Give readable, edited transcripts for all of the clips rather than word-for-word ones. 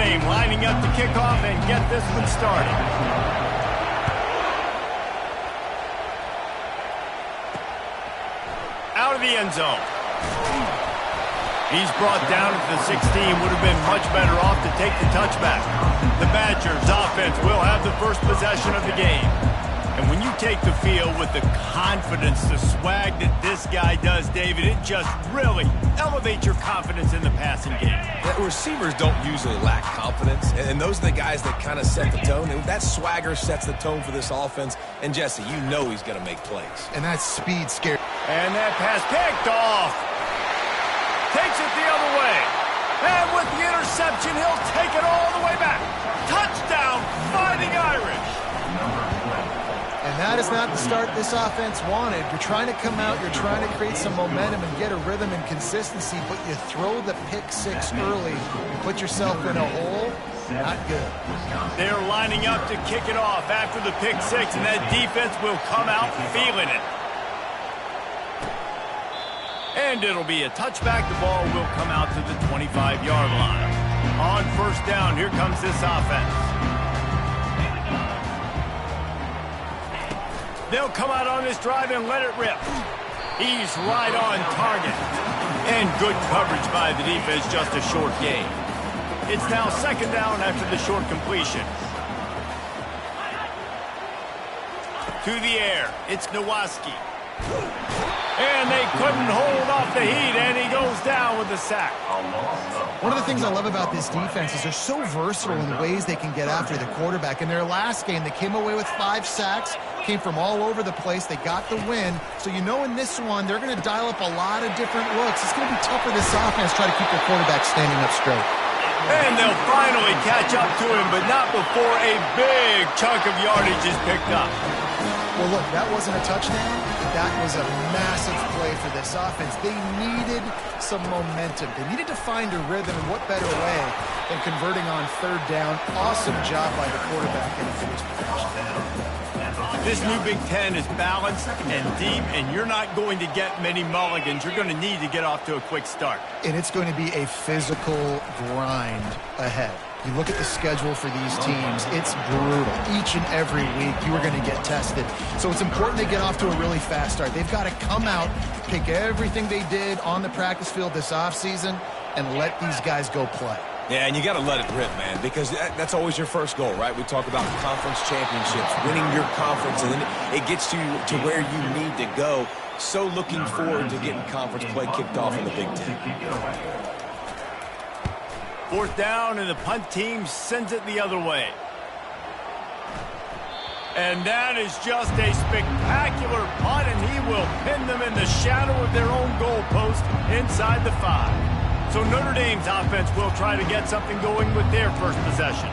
Dame lining up to kick off and get this one started. Out of the end zone. He's brought down at the 16. Would have been much better off to take the touchback. The Badgers offense will have the first possession of the game. And when you take the field with the confidence, the swag that this guy does, David, it just really elevates your confidence in the passing game. Yeah, receivers don't usually lack confidence, and those are the guys that kind of set the tone. And that swagger sets the tone for this offense. And, Jesse, you know he's going to make plays. And that speed scares. And that pass picked off. Takes it the other way. And with the interception, he'll take it all the way back. Touchdown, Fighting Irish. And that is not the start this offense wanted. You're trying to come out, you're trying to create some momentum and get a rhythm and consistency, but you throw the pick six early, you put yourself in a hole, not good. They're lining up to kick it off after the pick six, and that defense will come out feeling it. And it'll be a touchback. The ball will come out to the 25-yard line. On first down, here comes this offense. They'll come out on this drive and let it rip. He's right on target. And good coverage by the defense, just a short gain. It's now second down after the short completion. To the air, it's Nowaski. And they couldn't hold off the heat, and he goes down with the sack. One of the things I love about this defense is they're so versatile in the ways they can get after the quarterback. In their last game, they came away with 5 sacks, came from all over the place. They got the win. So you know in this one, they're going to dial up a lot of different looks. It's going to be tough for this offense to try to keep their quarterback standing up straight. And they'll finally catch up to him, but not before a big chunk of yardage is picked up. Well, look, that wasn't a touchdown. That was a massive play for this offense. They needed some momentum. They needed to find a rhythm, and what better way than converting on third down. Awesome job by the quarterback getting to his potential. This new Big Ten is balanced and deep, and you're not going to get many mulligans. You're going to need to get off to a quick start. And it's going to be a physical grind ahead. You look at the schedule for these teams, it's brutal. Each and every week, you are going to get tested. So it's important they get off to a really fast start. They've got to come out, pick everything they did on the practice field this offseason, and let these guys go play. Yeah, and you got to let it rip, man, because that's always your first goal, right? We talk about conference championships, winning your conference, and then it gets you to where you need to go. So looking forward to getting conference play kicked off in the Big Ten. Fourth down, and the punt team sends it the other way. And that is just a spectacular punt, and he will pin them in the shadow of their own goalpost inside the 5. So Notre Dame's offense will try to get something going with their first possession.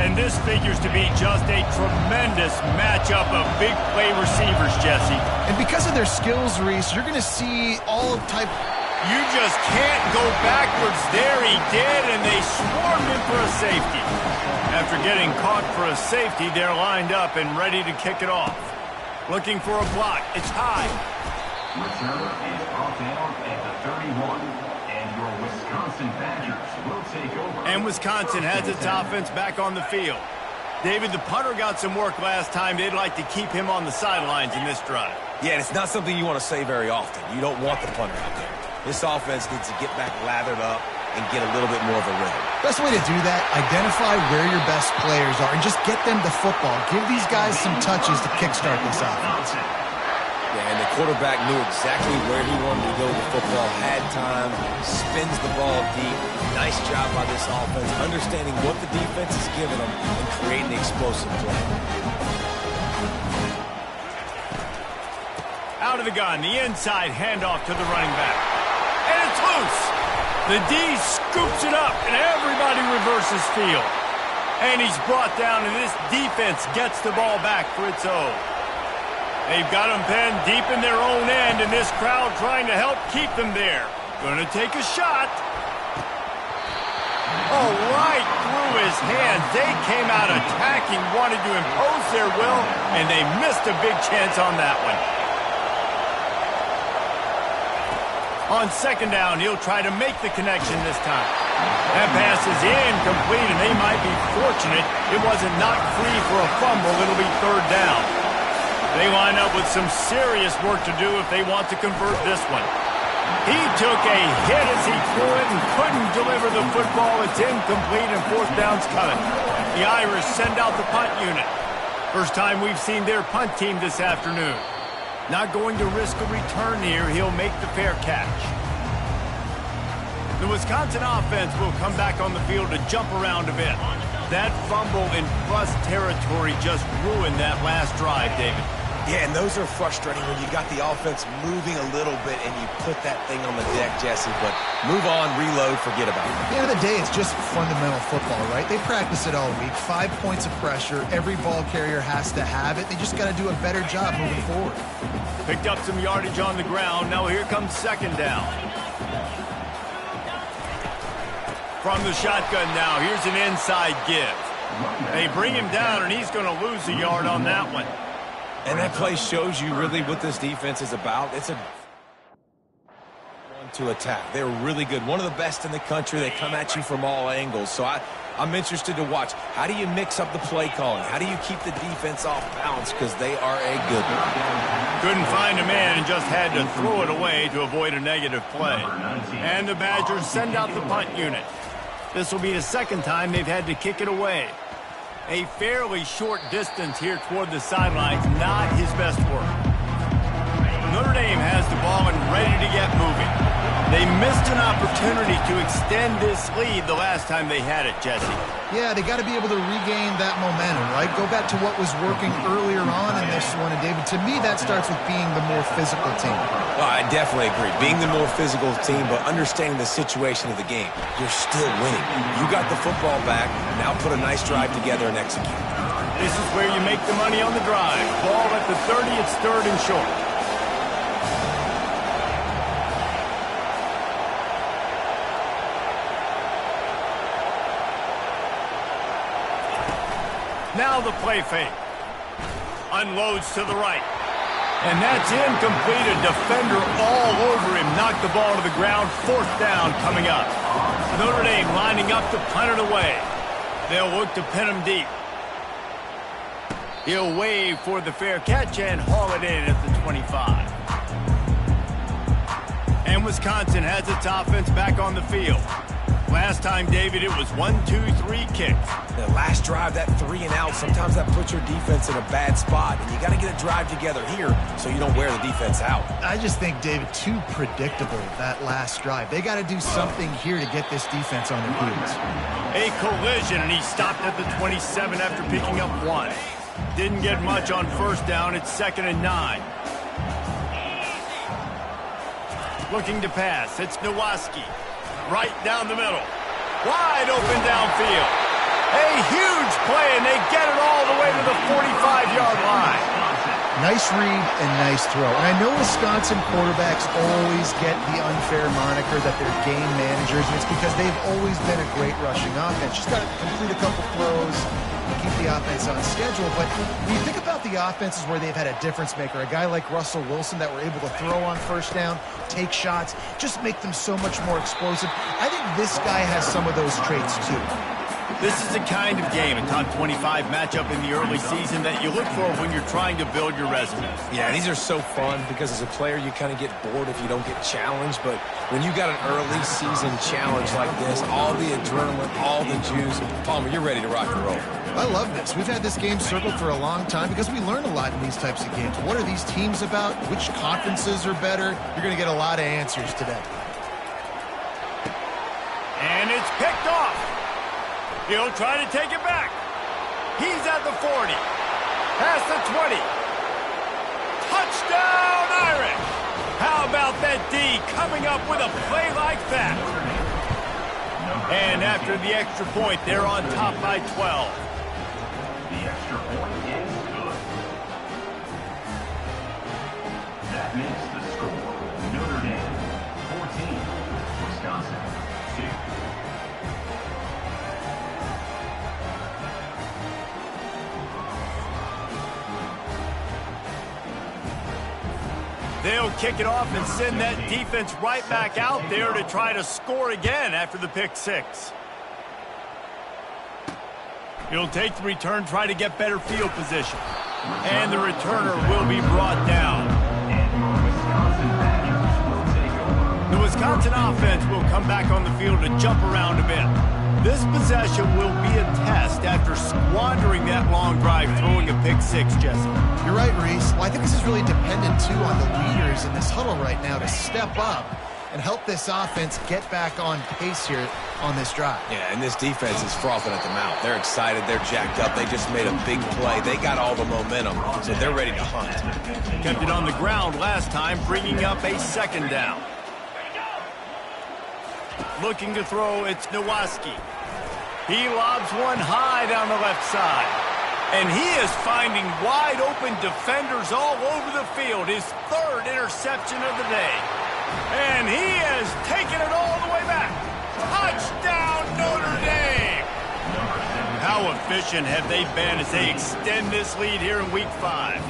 And this figures to be just a tremendous matchup of big play receivers, Jesse. And because of their skills, Reese, you're going to see all type. You just can't go backwards there. He did, and they swarmed him for a safety. After getting caught for a safety, they're lined up and ready to kick it off. Looking for a block. It's high. Returner is brought down at the 31, and your Wisconsin Badgers will take over. And Wisconsin has its offense back on the field. David, the punter got some work last time. They'd like to keep him on the sidelines in this drive. Yeah, and it's not something you want to say very often. You don't want the punter out there. This offense needs to get back lathered up and get a little bit more of a rhythm. Best way to do that, identify where your best players are and just get them the football. Give these guys some touches to kickstart this offense. Yeah, and the quarterback knew exactly where he wanted to go with the football, had time, spins the ball deep. Nice job by this offense, understanding what the defense is giving them and creating explosive play. Out of the gun, the inside handoff to the running back. And it's loose. The D scoops it up, and everybody reverses field. And he's brought down, and this defense gets the ball back for its own. They've got him pinned deep in their own end, and this crowd trying to help keep them there. Gonna take a shot. Oh, right through his hands. They came out attacking, wanted to impose their will, and they missed a big chance on that one. On second down, he'll try to make the connection this time. That pass is incomplete, and they might be fortunate it wasn't knocked free for a fumble. It'll be third down. They line up with some serious work to do if they want to convert this one. He took a hit as he threw it and couldn't deliver the football. It's incomplete, and fourth down's coming. The Irish send out the punt unit. First time we've seen their punt team this afternoon. Not going to risk a return here. He'll make the fair catch. The Wisconsin offense will come back on the field to jump around a bit. That fumble in plus territory just ruined that last drive, David. Yeah, and those are frustrating when you got the offense moving a little bit and you put that thing on the deck, Jesse. But move on, reload, forget about it. At the end of the day, it's just fundamental football, right? They practice it all week. 5 points of pressure. Every ball carrier has to have it. They just got to do a better job moving forward. Picked up some yardage on the ground. Now here comes second down. From the shotgun now, here's an inside give. They bring him down, and he's going to lose a yard on that one. And that play shows you really what this defense is about. It's a one to attack. They're really good. One of the best in the country. They come at you from all angles. So I'm interested to watch. How do you mix up the play calling? How do you keep the defense off balance? Because they are a good one. Couldn't find a man and just had to throw it away to avoid a negative play. And the Badgers send out the punt unit. This will be the second time they've had to kick it away. A fairly short distance here toward the sidelines, not his best work. Notre Dame has the ball and ready to get moving. They missed an opportunity to extend this lead the last time they had it, Jesse. Yeah, they got to be able to regain that momentum, right? Go back to what was working earlier on in this one, and David, to me, that starts with being the more physical team. Well, I definitely agree. Being the more physical team, but understanding the situation of the game. You're still winning. You got the football back. Now put a nice drive together and execute. This is where you make the money on the drive. Ball at the 30, it's third and short. Now the play fake. Unloads to the right. And that's incomplete. A defender all over him. Knocked the ball to the ground. Fourth down coming up. Notre Dame lining up to punt it away. They'll look to pin him deep. He'll wave for the fair catch and haul it in at the 25. And Wisconsin has its offense back on the field. Last time, David, it was 1, 2, 3 kicks. The last drive, that 3 and out, sometimes that puts your defense in a bad spot. And you got to get a drive together here so you don't wear the defense out. I just think, David, too predictable, that last drive. They got to do something here to get this defense on their heels. A collision, and he stopped at the 27 after picking up 1. Didn't get much on first down. It's 2nd and 9. Looking to pass. It's Nowaski. Right down the middle. Wide open downfield. A huge play, and they get it all the way to the 45-yard line. Nice read and nice throw. And I know Wisconsin quarterbacks always get the unfair moniker that they're game managers, and it's because they've always been a great rushing offense. Just got to complete a couple throws and keep the offense on schedule. But when you think about the offenses where they've had a difference maker, a guy like Russell Wilson that were able to throw on first down, take shots, just make them so much more explosive. I think this guy has some of those traits too. This is the kind of game, a top 25 matchup in the early season that you look for when you're trying to build your resume. Yeah, these are so fun because as a player you kind of get bored if you don't get challenged. But when you got an early season challenge like this, all the adrenaline, all the juice, Palmer, you're ready to rock and roll. I love this. We've had this game circled for a long time because we learn a lot in these types of games. What are these teams about? Which conferences are better? You're going to get a lot of answers today. And it's picked off. He'll try to take it back. He's at the 40. Past the 20. Touchdown, Irish! How about that D coming up with a play like that? And after the extra point, they're on top by 12. The extra point is good. That makes the score Notre Dame 14, Wisconsin 2. They'll kick it off and send that defense right back out there to try to score again after the pick six. He'll take the return, try to get better field position. And the returner will be brought down. The Wisconsin offense will come back on the field to jump around a bit. This possession will be a test after squandering that long drive throwing a pick six, Jesse. You're right, Reese. Well, I think this is really dependent, too, on the leaders in this huddle right now to step up and help this offense get back on pace here on this drive. Yeah, and this defense is frothing at the mouth. They're excited. They're jacked up. They just made a big play. They got all the momentum, so they're ready to hunt. Kept it on the ground last time, bringing up a second down. Looking to throw, it's Nowaski. He lobs one high down the left side. And he is finding wide open defenders all over the field. His third interception of the day. And he has taken it all the way back. Touchdown, Notre Dame! How efficient have they been as they extend this lead here in Week 5?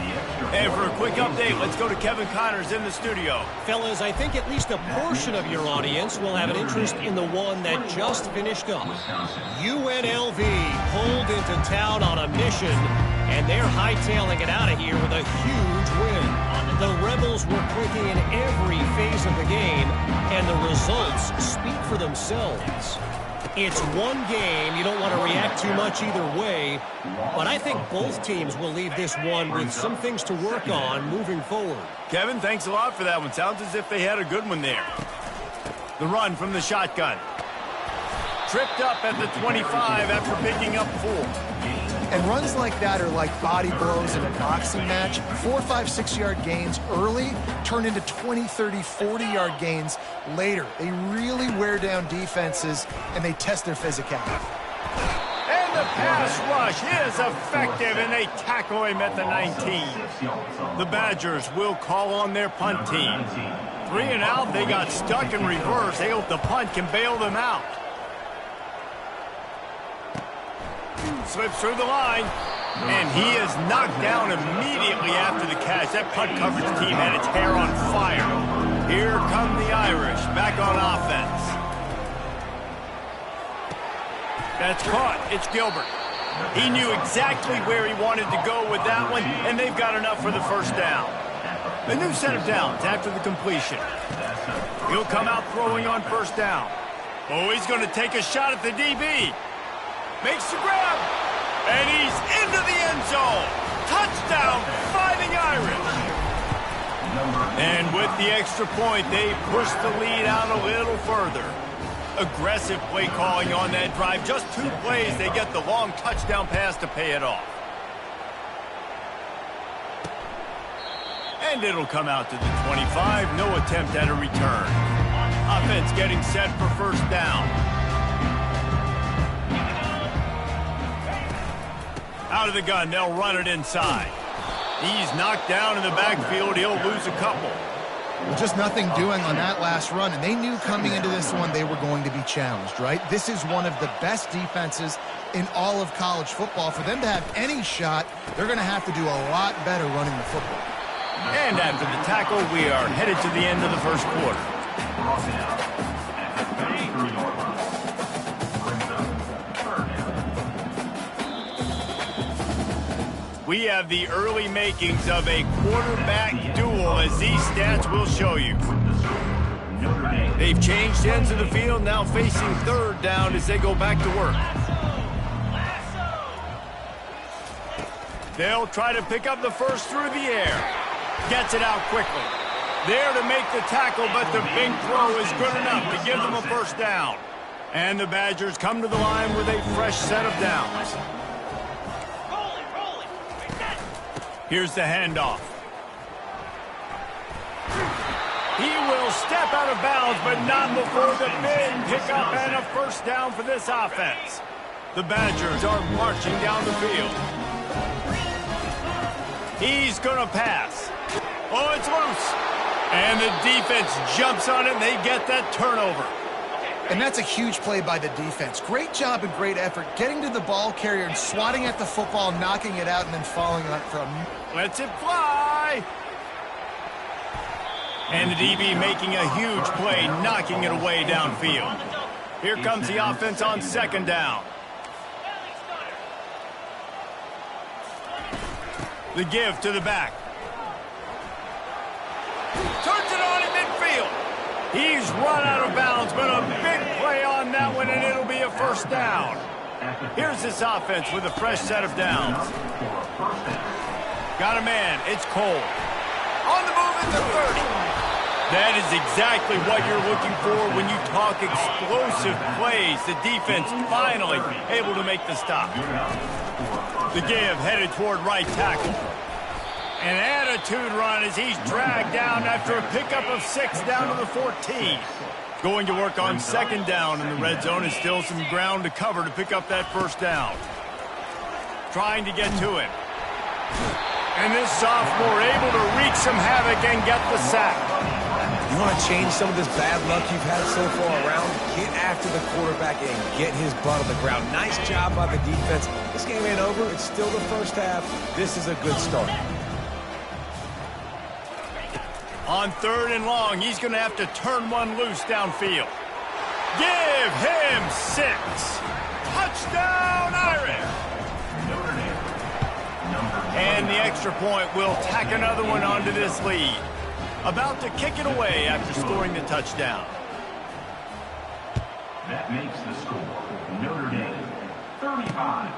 And for a quick update, let's go to Kevin Connors in the studio. Fellas, I think at least a portion of your audience will have an interest in the one that just finished up. UNLV pulled into town on a mission, and they're hightailing it out of here with a huge win. The Rebels were clicking in every phase of the game, and the results speak for themselves. It's one game. You don't want to react too much either way, but I think both teams will leave this one with some things to work on moving forward. Kevin, thanks a lot for that one. Sounds as if they had a good one there. The run from the shotgun. Tripped up at the 25 after picking up 4. And runs like that are like body blows in a boxing match. 4, 5, 6-yard gains early turn into 20, 30, 40-yard gains later. They really wear down defenses, and they test their physicality. And the pass rush is effective, and they tackle him at the 19. The Badgers will call on their punt team. 3 and out, they got stuck in reverse. They hope the punt can bail them out. Slips through the line, and he is knocked down immediately after the catch. That punt coverage team had its hair on fire. Here come the Irish back on offense. That's caught. It's Gilbert. He knew exactly where he wanted to go with that one, and they've got enough for the first down. A new set of downs after the completion. He'll come out throwing on first down. Oh, he's going to take a shot at the DB. Makes the grab, and he's into the end zone. Touchdown, Fighting Irish. And with the extra point, they push the lead out a little further. Aggressive play calling on that drive. Just 2 plays, they get the long touchdown pass to pay it off. And it'll come out to the 25. No attempt at a return. Offense getting set for first down. Out of the gun, they'll run it inside. He's knocked down in the backfield. He'll lose a couple. Well, just nothing doing on that last run, and they knew coming into this one they were going to be challenged, right? This is one of the best defenses in all of college football. For them to have any shot, they're going to have to do a lot better running the football. And after the tackle, we are headed to the end of the first quarter. We have the early makings of a quarterback duel, as these stats will show you. They've changed ends of the field, now facing third down as they go back to work. They'll try to pick up the first through the air. Gets it out quickly. There to make the tackle, but the big throw is good enough to give them a first down. And the Badgers come to the line with a fresh set of downs. Here's the handoff. He will step out of bounds, but not before the big pickup and a first down for this offense. The Badgers are marching down the field. He's going to pass. Oh, it's loose. And the defense jumps on it, and they get that turnover. And that's a huge play by the defense. Great job and great effort getting to the ball carrier and swatting at the football, knocking it out, and then following up from. Lets it fly. And the DB making a huge play, knocking it away downfield. Here comes the offense on second down. The give to the back. Turns it on in midfield. He's run out of bounds, but a big play on that one, and it'll be a first down. Here's this offense with a fresh set of downs. Got a man. It's Cole. On the move at the 30. That is exactly what you're looking for when you talk explosive plays. The defense finally able to make the stop. The give headed toward right tackle. An attitude run as he's dragged down after a pickup of 6 down to the 14. Going to work on second down in the red zone is still some ground to cover to pick up that first down. Trying to get to it. And this sophomore able to wreak some havoc and get the sack. You want to change some of this bad luck you've had so far around? Get after the quarterback and get his butt on the ground. Nice job by the defense. This game ain't over. It's still the first half. This is a good start. On third and long, he's going to have to turn one loose downfield. Give him 6. Touchdown, Irish! And the extra point will tack another one onto this lead. About to kick it away after scoring the touchdown. That makes the score Notre Dame 35.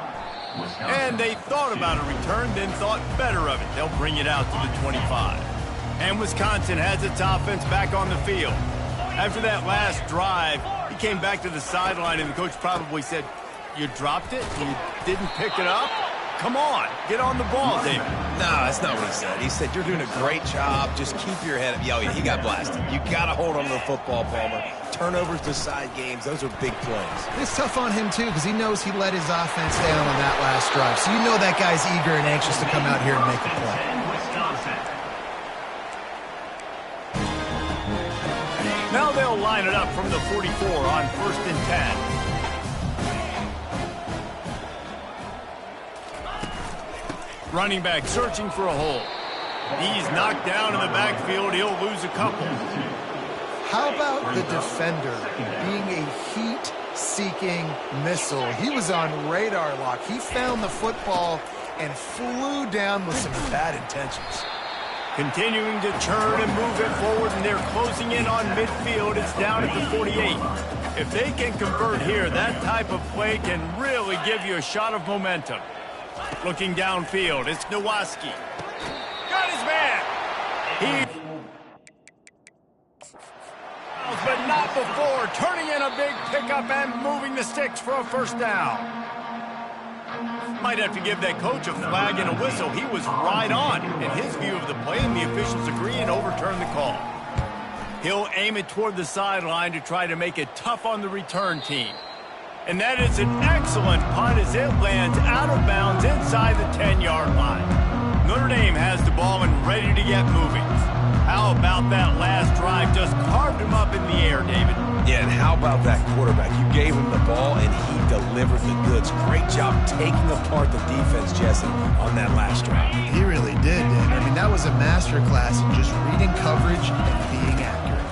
Wisconsin. And they thought about a return, then thought better of it. They'll bring it out to the 25. And Wisconsin has its offense back on the field. After that last drive, he came back to the sideline, and the coach probably said, "You dropped it? You didn't pick it up? Come on, get on the ball, David." No, that's not what he said. He said, "You're doing a great job. Just keep your head up." Oh, yeah, he got blasted. You got to hold on to the football, Palmer. Turnovers decide games. Those are big plays. It's tough on him, too, because he knows he let his offense down on that last drive. So you know that guy's eager and anxious to come out here and make a play. Now they'll line it up from the 44 on 1st and 10. Running back searching for a hole. He's knocked down in the backfield. He'll lose a couple. How about the defender being a heat-seeking missile? He was on radar lock. He found the football and flew down with some bad intentions. Continuing to churn and move it forward, and they're closing in on midfield. It's down at the 48. If they can convert here, that type of play can really give you a shot of momentum. Looking downfield, it's Nowaski. Got his man. But not before. Turning in a big pickup and moving the sticks for a first down. Might have to give that coach a flag and a whistle. He was right on in his view of the play, and the officials agree and overturn the call. He'll aim it toward the sideline to try to make it tough on the return team. And that is an excellent punt as it lands out of bounds inside the 10-yard line. Notre Dame has the ball and ready to get moving. How about that last drive? Just carved him up in the air, David. Yeah, and how about that quarterback? You gave him the ball, and he delivered the goods. Great job taking apart the defense, Jesse, on that last drive. He really did, Dave. I mean, that was a masterclass in just reading coverage and being accurate.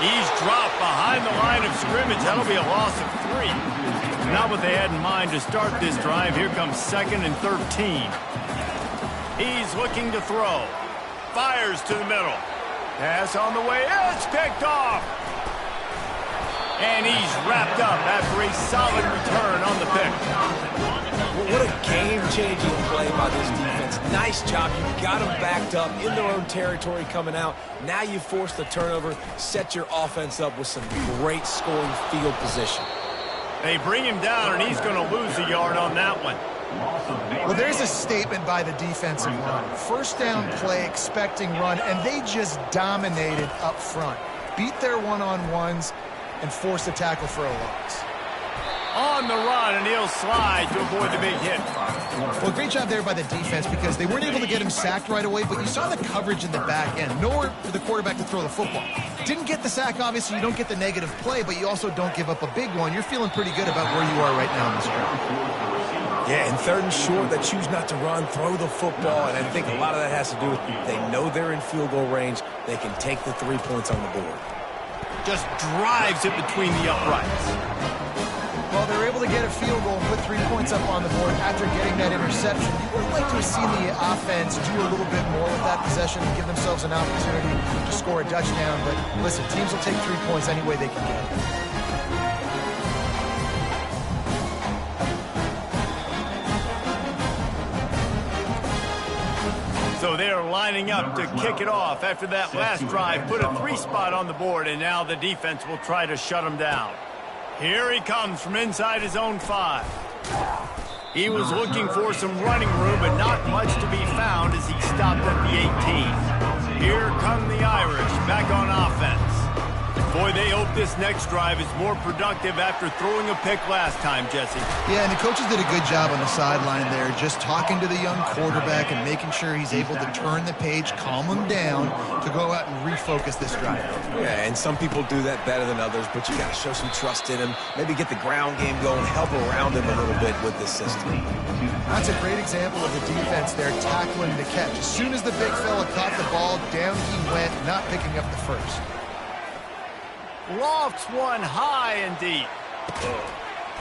He's dropped behind the line of scrimmage. That'll be a loss of 3. Not what they had in mind to start this drive. Here comes 2nd and 13. He's looking to throw. Fires to the middle. Pass on the way. It's picked off. And he's wrapped up after a solid return on the pick. Well, what a game-changing play by this defense. Nice job. You got them backed up in their own territory coming out. Now you force the turnover, set your offense up with some great scoring field position. They bring him down, and he's going to lose a yard on that one. Well, there's a statement by the defensive line. First down play, expecting run, and they just dominated up front. Beat their one-on-ones and forced a tackle for a loss. On the run, and he'll slide to avoid the big hit. Well, great job there by the defense because they weren't able to get him sacked right away, but you saw the coverage in the back end. Nowhere for the quarterback to throw the football. Didn't get the sack, obviously. You don't get the negative play, but you also don't give up a big one. You're feeling pretty good about where you are right now in this drive. Yeah, and 3rd and short, they choose not to run, throw the football, and I think a lot of that has to do with they know they're in field goal range. They can take the 3 points on the board. Just drives it between the uprights. Well, they were able to get a field goal and put 3 points up on the board after getting that interception. You would like to have seen the offense do a little bit more with that possession and give themselves an opportunity to score a touchdown. But listen, teams will take 3 points any way they can get it. So they're lining up to kick it off after that last drive. Put a 3 spot on the board, and now the defense will try to shut them down. Here he comes from inside his own 5. He was looking for some running room, but not much to be found as he stopped at the 18. Here come the Irish back on offense. Boy, they hope this next drive is more productive after throwing a pick last time, Jesse. Yeah, and the coaches did a good job on the sideline there, just talking to the young quarterback and making sure he's able to turn the page, calm him down to go out and refocus this drive. Yeah, and some people do that better than others, but you got to show some trust in him, maybe get the ground game going, help around him a little bit with this system. That's a great example of the defense there tackling the catch. As soon as the big fella caught the ball, down he went, not picking up the first. Lofts one high and deep.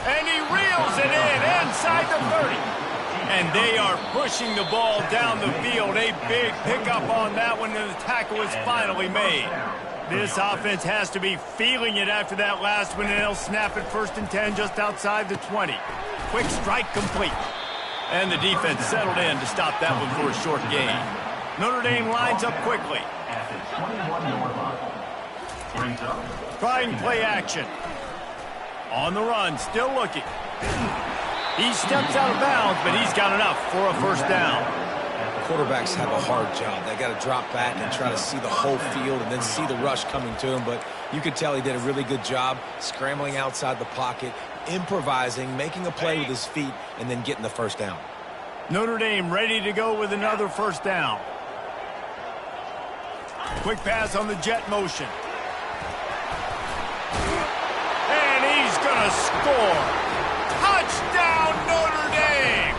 And he reels it in inside the 30. And they are pushing the ball down the field. A big pickup on that one, and the tackle is finally made. This offense has to be feeling it after that last one, and they'll snap it 1st and 10 just outside the 20. Quick strike complete. And the defense settled in to stop that one for a short gain. Notre Dame lines up quickly. At the 21-yard line. Brings up. Trying play action. On the run, still looking. He steps out of bounds, but he's got enough for a 1st down. Quarterbacks have a hard job. They got to drop back and try to see the whole field and then see the rush coming to him. But you could tell he did a really good job scrambling outside the pocket, improvising, making a play with his feet, and then getting the 1st down. Notre Dame ready to go with another 1st down. Quick pass on the jet motion. And he's going to score. Touchdown, Notre Dame!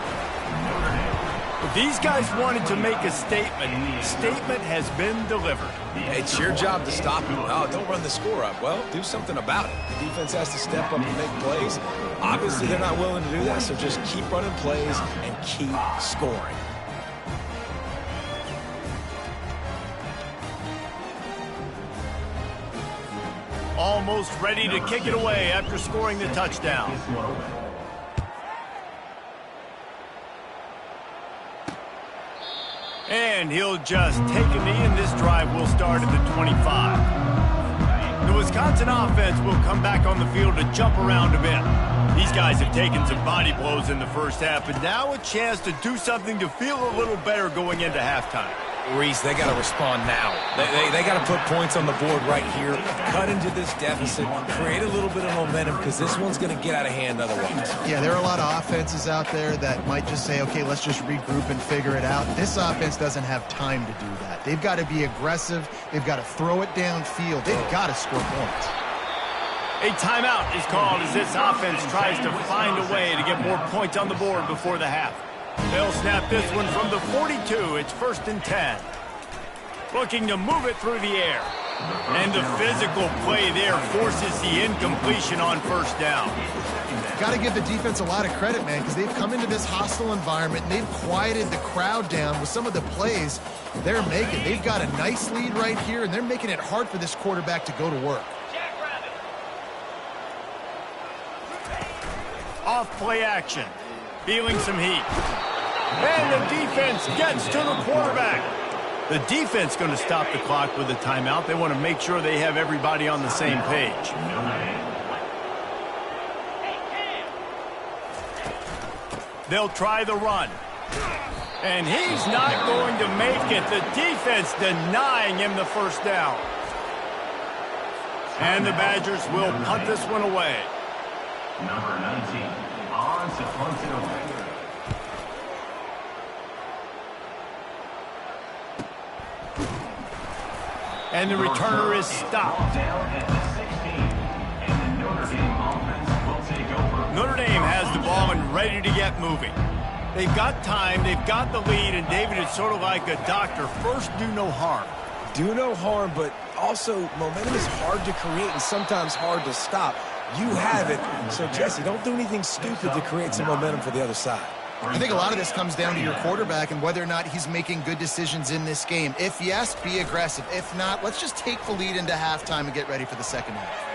If these guys wanted to make a statement has been delivered. It's your job to stop him. Oh, don't run the score up. Well, do something about it. The defense has to step up and make plays. Obviously, they're not willing to do that, so just keep running plays and keep scoring. Almost ready to kick it away after scoring the touchdown. And he'll just take a knee, and this drive will start at the 25. The Wisconsin offense will come back on the field to jump around a bit. These guys have taken some body blows in the 1st half, but now a chance to do something to feel a little better going into halftime. Reese, they got to respond now. They got to put points on the board right here, cut into this deficit, create a little bit of momentum, because this one's going to get out of hand otherwise. Yeah, there are a lot of offenses out there that might just say, okay, let's just regroup and figure it out. This offense doesn't have time to do that. They've got to be aggressive. They've got to throw it downfield. They've got to score points. A timeout is called as this offense tries to find a way to get more points on the board before the half. They'll snap this one from the 42. It's 1st and 10. Looking to move it through the air. And the physical play there forces the incompletion on 1st down. Got to give the defense a lot of credit, man, because they've come into this hostile environment and they've quieted the crowd down with some of the plays they're making. They've got a nice lead right here, and they're making it hard for this quarterback to go to work. Off play action. Feeling some heat. And the defense gets to the quarterback. The defense going to stop the clock with a timeout. They want to make sure they have everybody on the same page. They'll try the run. And he's not going to make it. The defense denying him the 1st down. And the Badgers will punt this one away. Number 19, on to punt it away. And the returner is stopped. Down at the 16, and the Notre Dame offense will take over Notre Dame has the ball and ready to get moving. They've got time, they've got the lead, and David, it's sort of like a doctor. First, do no harm. Do no harm, but also momentum is hard to create and sometimes hard to stop. You have it, so Jesse, don't do anything stupid to create some momentum for the other side. I think a lot of this comes down to your quarterback and whether or not he's making good decisions in this game. If yes, be aggressive. If not, let's just take the lead into halftime and get ready for the second half.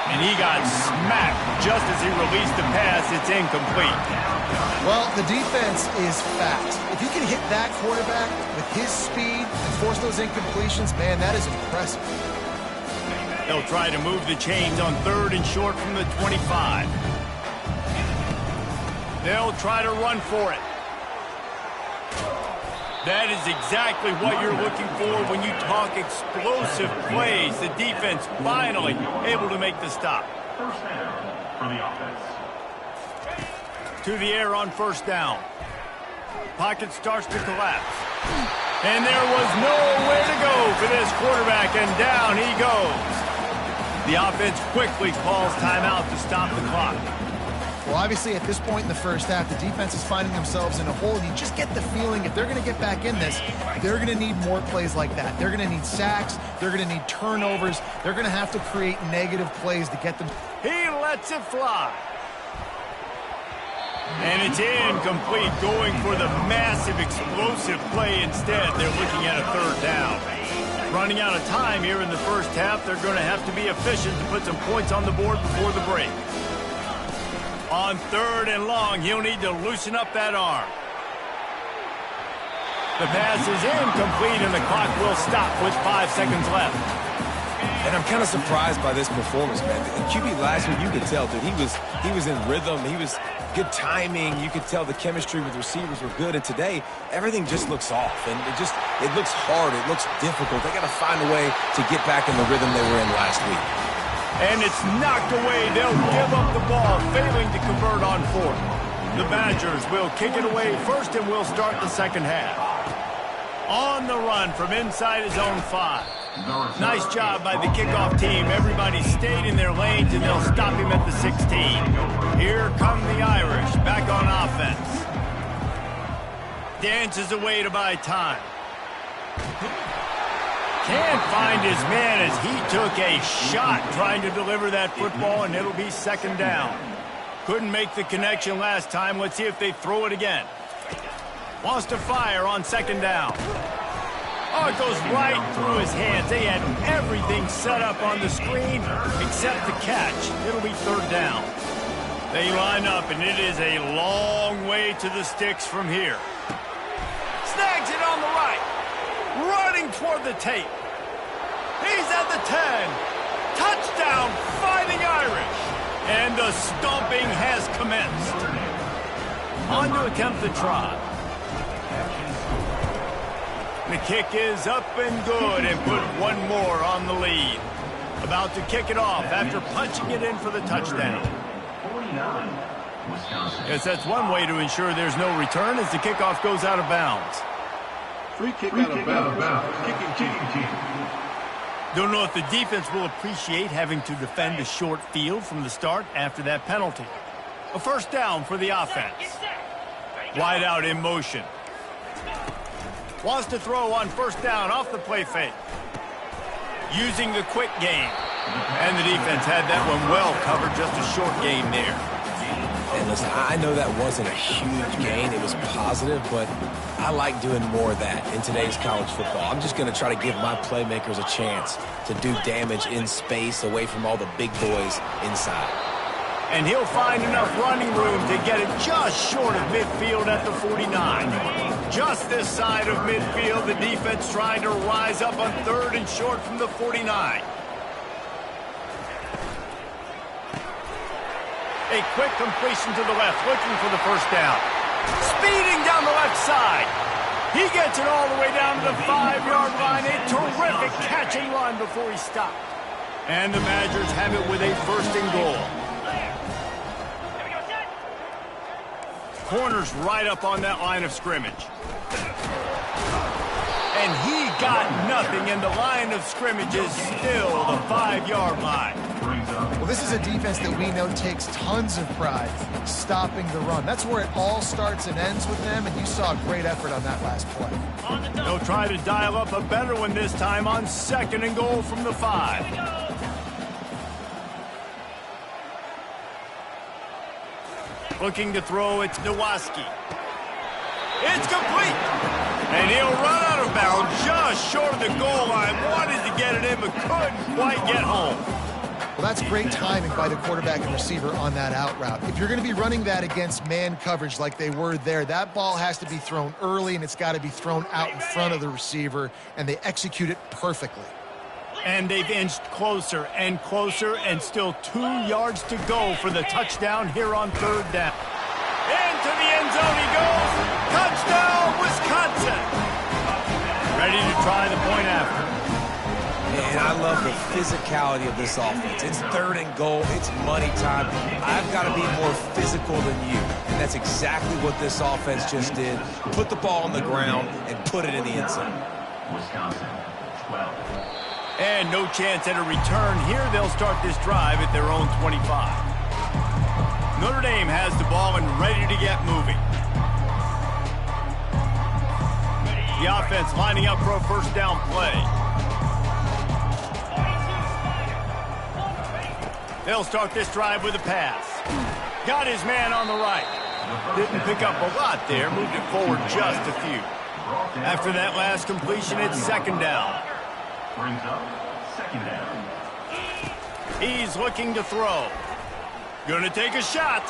And he got smacked just as he released the pass. It's incomplete. Well, the defense is fat. If you can hit that quarterback with his speed and force those incompletions, man, that is impressive. They'll try to move the chains on 3rd and short from the 25. They'll try to run for it. That is exactly what you're looking for when you talk explosive plays. The defense finally able to make the stop. First down for the offense. To the air on first down. Pocket starts to collapse. And there was nowhere to go for this quarterback, and down he goes. The offense quickly calls timeout to stop the clock. Well, obviously, at this point in the first half, the defense is finding themselves in a hole. You just get the feeling if they're going to get back in this, they're going to need more plays like that. They're going to need sacks. They're going to need turnovers. They're going to have to create negative plays to get them. He lets it fly. And it's incomplete, going for the massive explosive play instead. They're looking at a 3rd down. Running out of time here in the first half, they're going to have to be efficient to put some points on the board before the break. On 3rd and long, he'll need to loosen up that arm. The pass is incomplete, and the clock will stop with 5 seconds left. And I'm kind of surprised by this performance, man. The QB last week, you could tell, dude, he was in rhythm. He was good timing. You could tell the chemistry with receivers were good. And today, everything just looks off. And it looks hard. It looks difficult. They got to find a way to get back in the rhythm they were in last week. And it's knocked away. They'll give up the ball, failing to convert on 4th. The Badgers will kick it away first, and we'll start the second half. On the run from inside his own 5. Nice job by the kickoff team. Everybody stayed in their lanes, and they'll stop him at the 16. Here come the Irish, back on offense. Dances away to buy time. Can't find his man as he took a shot trying to deliver that football, and it'll be 2nd down. Couldn't make the connection last time. Let's see if they throw it again. Wants to fire on 2nd down. Oh, it goes right through his hands. They had everything set up on the screen except the catch. It'll be 3rd down. They line up, and it is a long way to the sticks from here. Snags it on the right. Running toward the tape. He's at the 10. Touchdown, Fighting Irish. And the stomping has commenced. On to attempt the try. The kick is up and good, and put one more on the lead. About to kick it off after punching it in for the touchdown. 49, Wisconsin. Yes, that's one way to ensure there's no return as the kickoff goes out of bounds. Free kick out of bounds. Kicking team. Don't know if the defense will appreciate having to defend a short field from the start after that penalty. A 1st down for the offense. Wide out in motion. Wants to throw on 1st down off the play fake. Using the quick game. And the defense had that one well covered, just a short game there. And listen, I know that wasn't a huge gain. It was positive, but I like doing more of that in today's college football. I'm just going to try to give my playmakers a chance to do damage in space away from all the big boys inside. And he'll find enough running room to get it just short of midfield at the 49. Just this side of midfield, the defense trying to rise up on 3rd and short from the 49. A quick completion to the left, looking for the 1st down. Speeding down the left side. He gets it all the way down to the 5-yard line. A terrific catch and run before he stopped. And the Badgers have it with a 1st and goal. Corners right up on that line of scrimmage. And he got nothing, and the line of scrimmage is still the 5-yard line. Well, this is a defense that we know takes tons of pride stopping the run. That's where it all starts and ends with them, and you saw a great effort on that last play. They'll try to dial up a better one this time on 2nd and goal from the 5. Looking to throw, it's Nowaski. It's complete. And he'll run out of bounds just short of the goal line. Wanted to get it in, but couldn't quite get home. Well, that's great timing by the quarterback and receiver on that out route. If you're going to be running that against man coverage like they were there, that ball has to be thrown early, and it's got to be thrown out in front of the receiver, and they execute it perfectly. And they've inched closer and closer, and still 2 yards to go for the touchdown here on 3rd down. Into the end zone he goes. Touchdown, Wisconsin. Ready to try the point after. And I love the physicality of this offense. It's 3rd and goal. It's money time. I've got to be more physical than you. And that's exactly what this offense just did. Put the ball on the ground and put it in the end zone. Wisconsin, 12. And no chance at a return here. They'll start this drive at their own 25. Notre Dame has the ball and ready to get moving. The offense lining up for a 1st down play. They'll start this drive with a pass. Got his man on the right. Didn't pick up a lot there. Moved it forward just a few. After that last completion, it's 2nd down. Brings up 2nd down. He's looking to throw. Gonna take a shot.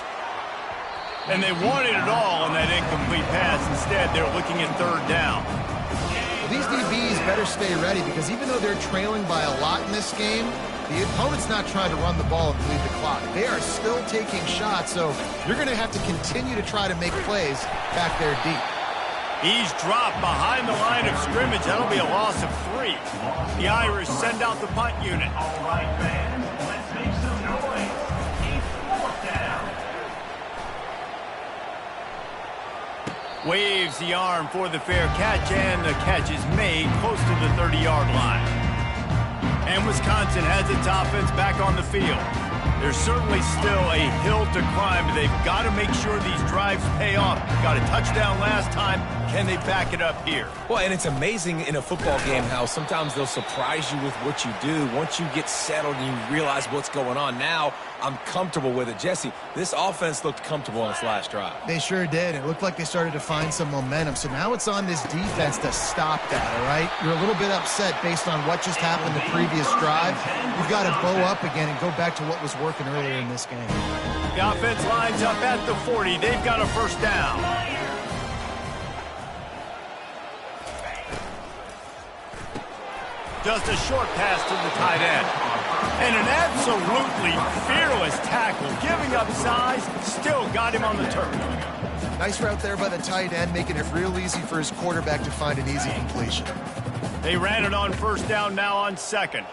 And they wanted it all on that incomplete pass. Instead, they're looking at 3rd down. Well, these DBs better stay ready, because even though they're trailing by a lot in this game, the opponent's not trying to run the ball and bleed the clock. They are still taking shots, so you're going to have to continue to try to make plays back there deep. He's dropped behind the line of scrimmage. That'll be a loss of 3. The Irish send out the punt unit. All right, fans, let's make some noise. It's 4th down. Waves the arm for the fair catch, and the catch is made close to the 30-yard line. And Wisconsin has its offense back on the field. There's certainly still a hill to climb, but they've got to make sure these drives pay off. Got a touchdown last time. Can they back it up here? Well, and it's amazing in a football game how sometimes they'll surprise you with what you do. Once you get settled and you realize what's going on, now I'm comfortable with it. Jesse, this offense looked comfortable on its last drive. They sure did. It looked like they started to find some momentum. So now it's on this defense to stop that, all right? You're a little bit upset based on what just happened the previous drive. You've got to bow up again and go back to what was working earlier in this game. The offense lines up at the 40. They've got a 1st down. Just a short pass to the tight end. And an absolutely fearless tackle. Giving up size, still got him on the turf. Nice route there by the tight end, making it real easy for his quarterback to find an easy completion. They ran it on 1st down, now on 2nd.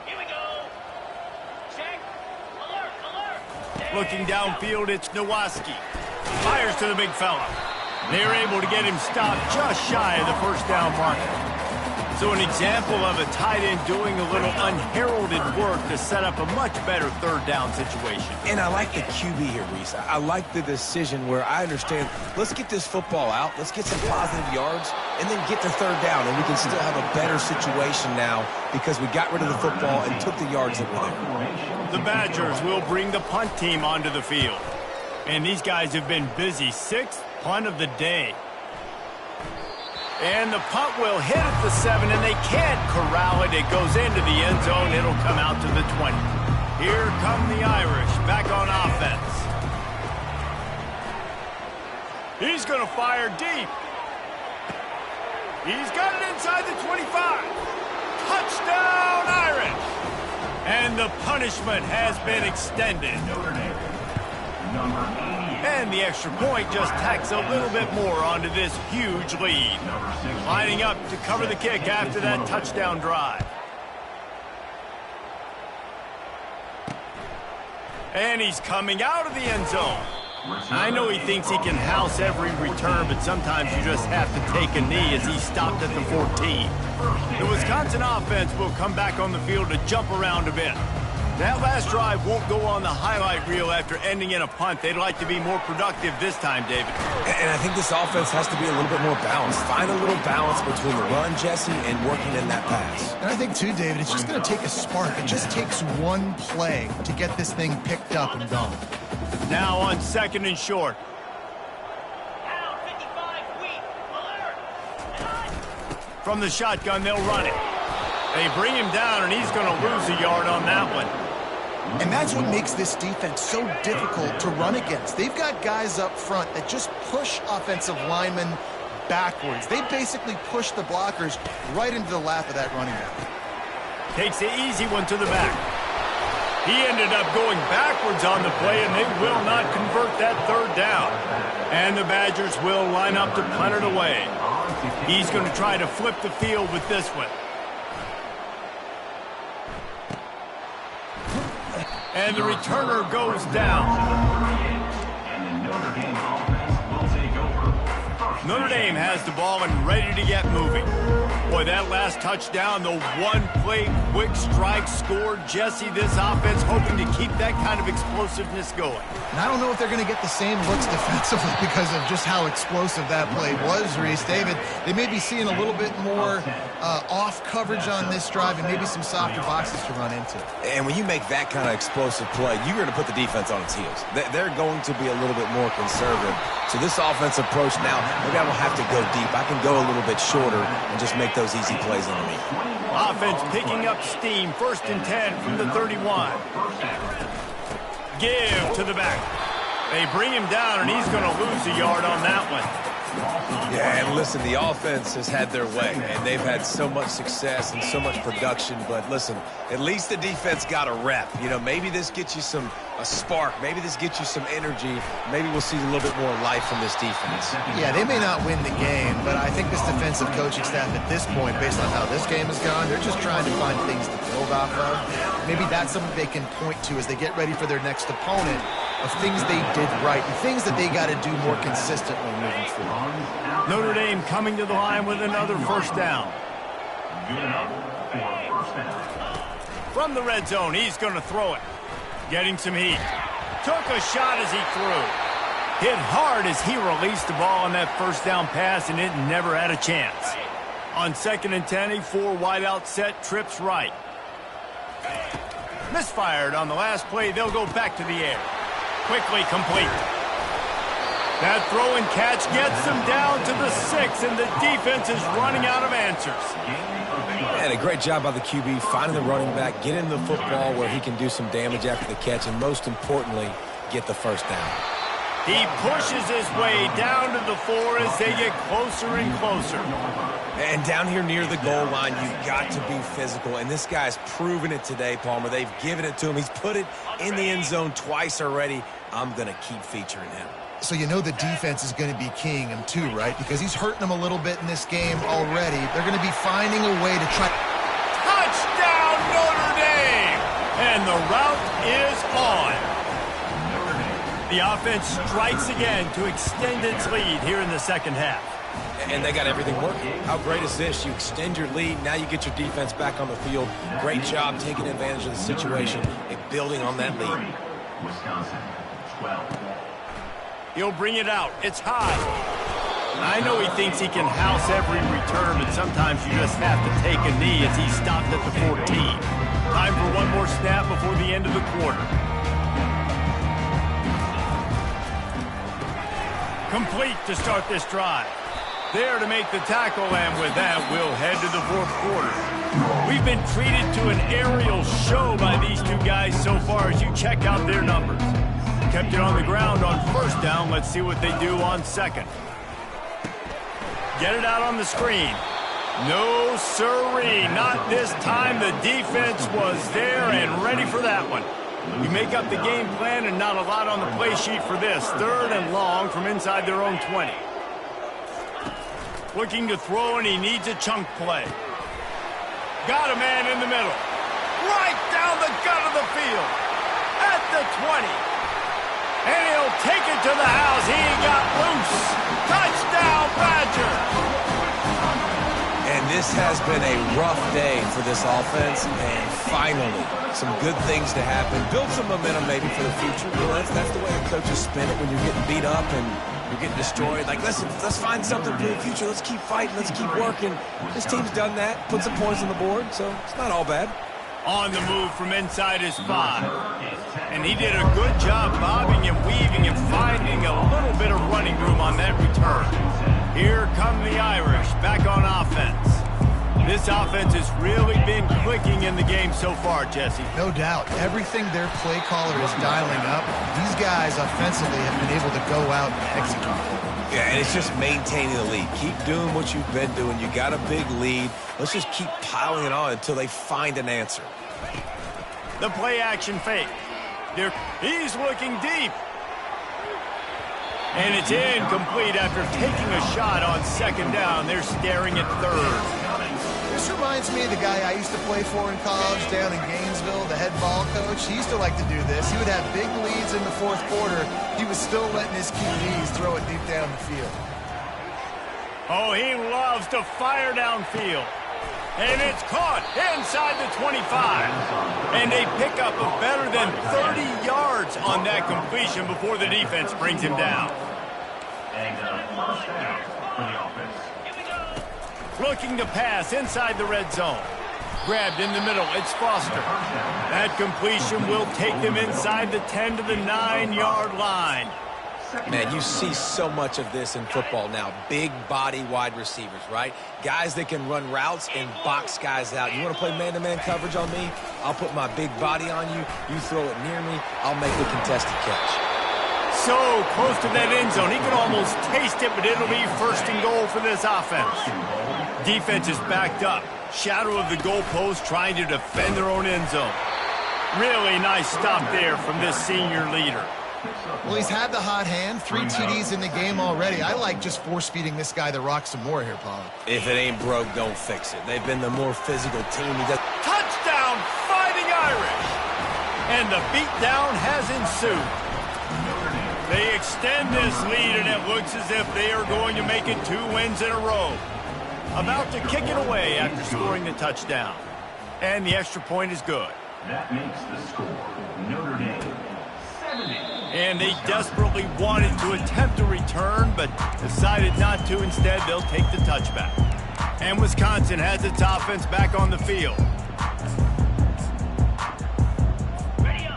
Here we go. Check. Alert. Looking downfield, it's Nowaski. Fires to the big fella. They're able to get him stopped just shy of the 1st down marker. So an example of a tight end doing a little unheralded work to set up a much better 3rd down situation. And I like the QB here, Reese. I like the decision where I understand, let's get this football out, let's get some positive yards, and then get to 3rd down, and we can still have a better situation now because we got rid of the football and took the yards that were there. The Badgers will bring the punt team onto the field. And these guys have been busy. 6th punt of the day. And the punt will hit at the 7, and they can't corral it. It goes into the end zone. It'll come out to the 20. Here come the Irish back on offense. He's going to fire deep. He's got it inside the 25. Touchdown, Irish! And the punishment has been extended. Notre Dame, number 88. And the extra point just tacks a little bit more onto this huge lead. Lining up to cover the kick after that touchdown drive. And he's coming out of the end zone. I know he thinks he can house every return, but sometimes you just have to take a knee as he stopped at the 14. The Wisconsin offense will come back on the field to jump around a bit. That last drive won't go on the highlight reel after ending in a punt. They'd like to be more productive this time, David. And I think this offense has to be a little bit more balanced. Find a little balance between the run, Jesse, and working in that pass. And I think, too, David, it's just going to take a spark. It just takes one play to get this thing picked up and going. Now on 2nd and short. Down 55, weak, alert, cut. From the shotgun, they'll run it. They bring him down, and he's going to lose a yard on that one. And that's what makes this defense so difficult to run against. They've got guys up front that just push offensive linemen backwards. They basically push the blockers right into the lap of that running back. Takes the easy one to the back. He ended up going backwards on the play, and they will not convert that 3rd down. And the Badgers will line up to punt it away. He's going to try to flip the field with this one. And the returner goes down. Notre Dame has the ball and ready to get moving. Boy, that last touchdown, the one-play quick strike scored. Jesse, this offense hoping to keep that kind of explosiveness going. And I don't know if they're going to get the same looks defensively because of just how explosive that play was, Reese. David, they may be seeing a little bit more off coverage on this drive and maybe some softer boxes to run into. And when you make that kind of explosive play, you're going to put the defense on its heels. They're going to be a little bit more conservative. So this offense approach now, maybe I don't have to go deep. I can go a little bit shorter and just make those easy plays underneath. Offense picking up steam. 1st and 10 from the 31. Give to the back. They bring him down, and he's going to lose a yard on that one. Yeah, and listen, the offense has had their way, and they've had so much success and so much production. But listen, at least the defense got a rep. You know, maybe this gets you a spark. Maybe this gets you some energy. Maybe we'll see a little bit more life from this defense. Yeah, they may not win the game, but I think this defensive coaching staff at this point, based on how this game has gone, they're just trying to find things to build off of. Maybe that's something they can point to as they get ready for their next opponent, of things they did right and things that they got to do more consistently moving forward. Notre Dame coming to the line with another 1st down. From the red zone, he's going to throw it. Getting some heat. Took a shot as he threw. Hit hard as he released the ball on that 1st down pass, and it never had a chance. On 2nd and 10, a 4-wideout set, trips right. Misfired on the last play. They'll go back to the air. Quickly complete. That throw and catch gets them down to the 6, and the defense is running out of answers. And a great job by the QB, finding the running back, getting the football where he can do some damage after the catch, and most importantly, get the 1st down. He pushes his way down to the 4 as they get closer and closer. And down here near the goal line, you've got to be physical. And this guy's proven it today, Palmer. They've given it to him. He's put it in the end zone twice already. I'm going to keep featuring him. So you know the defense is going to be keying him too, right? Because he's hurting them a little bit in this game already. They're going to be finding a way to try. Touchdown, Notre Dame! And the route is on. The offense strikes again to extend its lead here in the 2nd half. And they got everything working. How great is this? You extend your lead. Now you get your defense back on the field. Great job taking advantage of the situation and building on that lead. Wisconsin, 12. He'll bring it out. It's high. I know he thinks he can house every return, but sometimes you just have to take a knee as he stopped at the 14. Time for one more snap before the end of the quarter. Complete to start this drive. There to make the tackle, and with that, we'll head to the 4th quarter. We've been treated to an aerial show by these two guys so far as you check out their numbers. Kept it on the ground on 1st down. Let's see what they do on 2nd. Get it out on the screen. No sirree, not this time. The defense was there and ready for that one. You make up the game plan and not a lot on the play sheet for this. 3rd and long from inside their own 20. Looking to throw, and he needs a chunk play. Got a man in the middle. Right down the gut of the field. At the 20. And he'll take it to the house. He got loose. Touchdown, Badger. And this has been a rough day for this offense, and finally some good things to happen, build some momentum maybe for the future. You know, that's the way the coaches spin it when you're getting beat up and you're getting destroyed. Like, listen, let's find something for the future. Let's keep fighting. Let's keep working. This team's done that, put some points on the board, so it's not all bad. On the move from inside his 5. And he did a good job bobbing and weaving and finding a little bit of running room on that return. Here come the Irish back on offense. This offense has really been clicking in the game so far, Jesse. No doubt. Everything their play caller is dialing up, these guys offensively have been able to go out and execute. Yeah, and it's just maintaining the lead. Keep doing what you've been doing. You got a big lead. Let's just keep piling it on until they find an answer. The play action fake. He's looking deep. And it's incomplete after taking a shot on second down. They're staring at third. This reminds me of the guy I used to play for in college down in Gainesville, the head ball coach. He used to like to do this. He would have big leads in the fourth quarter. He was still letting his QBs throw it deep down the field. Oh, he loves to fire downfield. And it's caught inside the 25. And they pick up a better than 30 yards on that completion before the defense brings him down. And first down for the offense. Looking to pass inside the red zone. Grabbed in the middle, it's Foster. That completion will take them inside the 10 to the 9-yard line. Man, you see so much of this in football now. Big body wide receivers, right? Guys that can run routes and box guys out. You want to play man-to-man coverage on me? I'll put my big body on you. You throw it near me, I'll make the contested catch. So close to that end zone. He can almost taste it, but it'll be first and goal for this offense. Defense is backed up. Shadow of the goalpost trying to defend their own end zone. Really nice stop there from this senior leader. Well, he's had the hot hand, 3 TDs in the game already. I like just force-feeding this guy the rock some more here, Paul. If it ain't broke, don't fix it. They've been the more physical team. Touchdown, Fighting Irish! And the beatdown has ensued. They extend this lead, and it looks as if they are going to make it 2 wins in a row. About to kick it away after scoring the touchdown. And the extra point is good. That makes the score Notre Dame 70. And they desperately wanted to attempt a return, but decided not to. Instead, they'll take the touchback. And Wisconsin has its offense back on the field.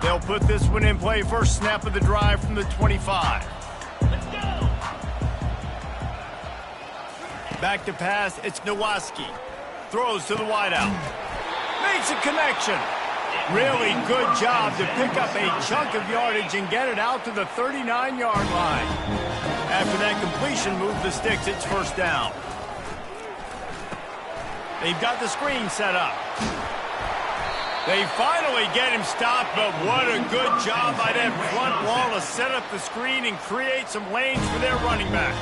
They'll put this one in play. First snap of the drive from the 25. Let's go! Back to pass, it's Nowaski. Throws to the wideout. Makes a connection. Really good job to pick up a chunk of yardage and get it out to the 39-yard line. After that completion, move the sticks, it's first down. They've got the screen set up. They finally get him stopped, but what a good job by that front wall to set up the screen and create some lanes for their running back.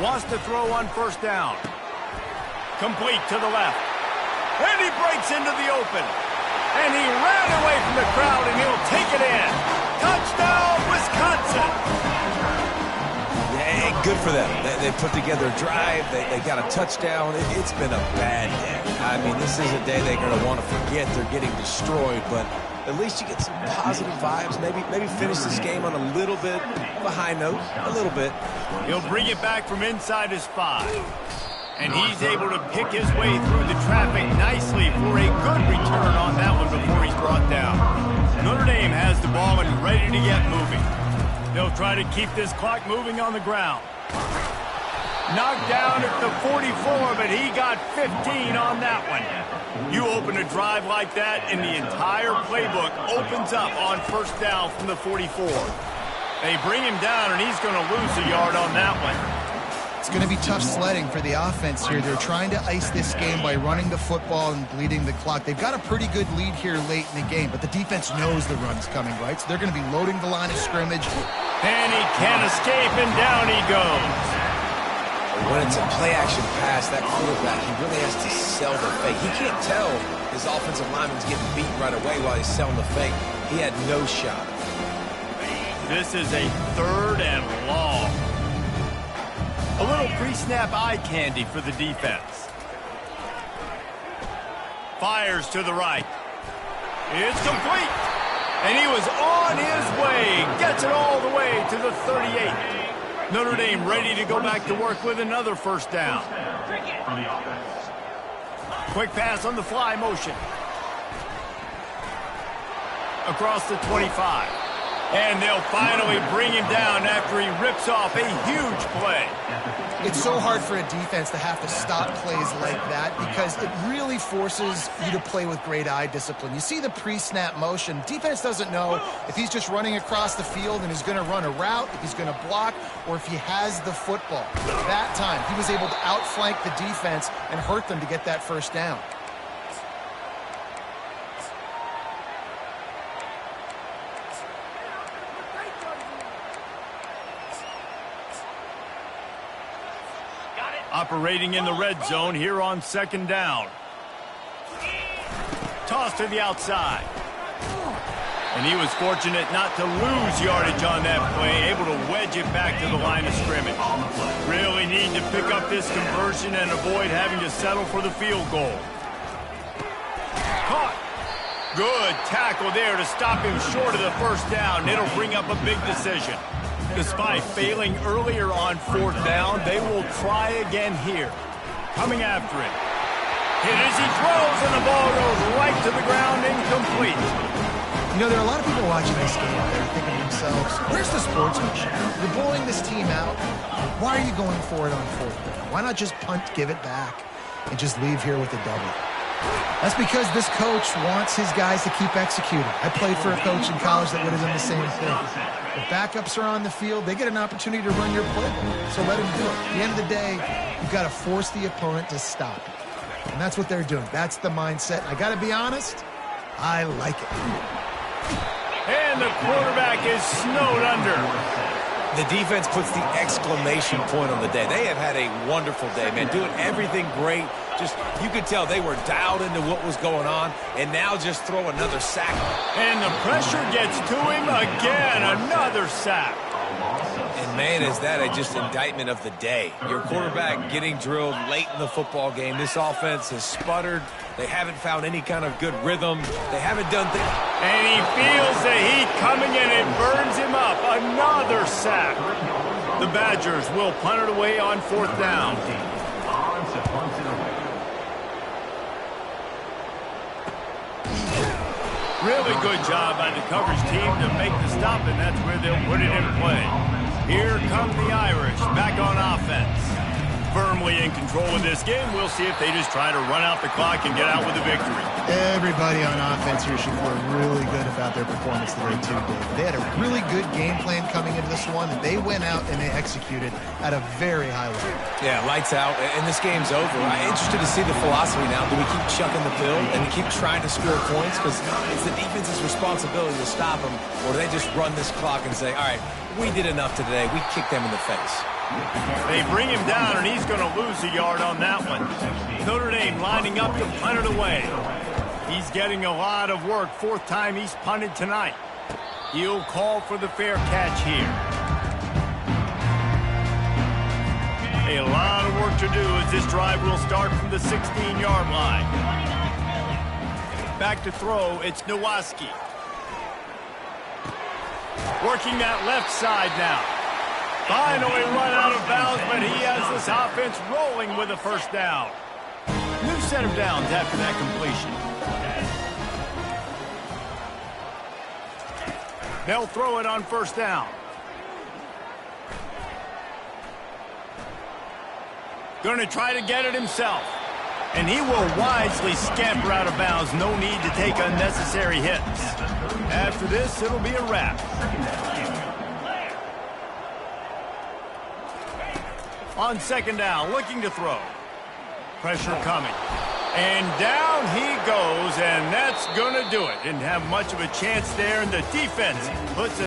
Wants to throw on first down. Complete to the left. And he breaks into the open. And he ran away from the crowd, and he'll take it in. Touchdown, Wisconsin! Yeah, good for them. They put together a drive. They got a touchdown. It's been a bad day. I mean, this is a day they're going to want to forget. They're getting destroyed, but at least you get some positive vibes. Maybe finish this game on a little bit of a high note. A little bit. He'll bring it back from inside his 5. And he's able to pick his way through the traffic nicely for a good return on that one before he's brought down. Notre Dame has the ball and ready to get moving. They'll try to keep this clock moving on the ground. Knocked down at the 44, but he got 15 on that one. You open a drive like that, and the entire playbook opens up on first down from the 44. They bring him down, and he's going to lose a yard on that one. It's going to be tough sledding for the offense here. They're trying to ice this game by running the football and bleeding the clock. They've got a pretty good lead here late in the game, but the defense knows the run's coming, right? So they're going to be loading the line of scrimmage. And he can't escape, and down he goes. When it's a play-action pass, that quarterback, he really has to sell the fake. He can't tell his offensive lineman's getting beat right away while he's selling the fake. He had no shot. This is a 3rd and long. A little pre-snap eye candy for the defense. Fires to the right. It's complete. And he was on his way. Gets it all the way to the 38. Notre Dame ready to go back to work with another first down. Quick pass on the fly motion. Across the 25. And they'll finally bring him down after he rips off a huge play. It's so hard for a defense to have to stop plays like that because it really forces you to play with great eye discipline. You see the pre-snap motion. Defense doesn't know if he's just running across the field and he's going to run a route, if he's going to block, or if he has the football. That time, he was able to outflank the defense and hurt them to get that first down. Operating in the red zone here on second down. Toss to the outside. And he was fortunate not to lose yardage on that play, able to wedge it back to the line of scrimmage. Really need to pick up this conversion and avoid having to settle for the field goal. Caught. Good tackle there to stop him short of the first down. It'll bring up a big decision. Despite failing earlier on fourth down, they will try again here. Coming after it. Hit as he throws, and the ball goes right to the ground, incomplete. You know, there are a lot of people watching this game. They're thinking to themselves, where's the sportsmanship? You're blowing this team out. Why are you going for it on fourth down? Why not just punt, give it back, and just leave here with a double? That's because this coach wants his guys to keep executing. I played for a coach in college that would have done the same thing. If backups are on the field, they get an opportunity to run your playbook, so let them do it. At the end of the day, you've got to force the opponent to stop. And that's what they're doing. That's the mindset. I got to be honest, I like it. And the quarterback is snowed under. The defense puts the exclamation point on the day. They have had a wonderful day, man, doing everything great. Just, you could tell they were dialed into what was going on, and now just throw another sack. And the pressure gets to him again, another sack. And man, is that just indictment of the day. Your quarterback getting drilled late in the football game. This offense has sputtered. They haven't found any kind of good rhythm. They haven't done things. And he feels the heat coming and it burns him up. Another sack. The Badgers will punt it away on fourth down. Really good job by the coverage team to make the stop, and that's where they'll put it in play. Here come the Irish, back on offense. Firmly in control of this game. We'll see if they just try to run out the clock and get out with a victory. Everybody on offense here should feel really good about their performance today, too, Dave. They had a really good game plan coming into this one. They went out and they executed at a very high level. Yeah, lights out, and this game's over. I'm interested to see the philosophy now. Do we keep chucking the pill and keep trying to score points? Because it's the defense's responsibility to stop them, or do they just run this clock and say, all right, we did enough today. We kicked them in the face. They bring him down, and he's going to lose a yard on that one. Notre Dame lining up to punt it away. He's getting a lot of work. Fourth time he's punted tonight. He'll call for the fair catch here. A lot of work to do as this drive will start from the 16-yard line. Back to throw, it's Nowaski. Working that left side now. Finally run out of bounds, but he has this offense rolling with a first down. New set of downs after that completion. They'll throw it on first down. Going to try to get it himself. And he will wisely scamper out of bounds. No need to take unnecessary hits. After this, it'll be a wrap. On second down, looking to throw. Pressure coming. And down he goes, and that's going to do it. Didn't have much of a chance there, and the defense puts it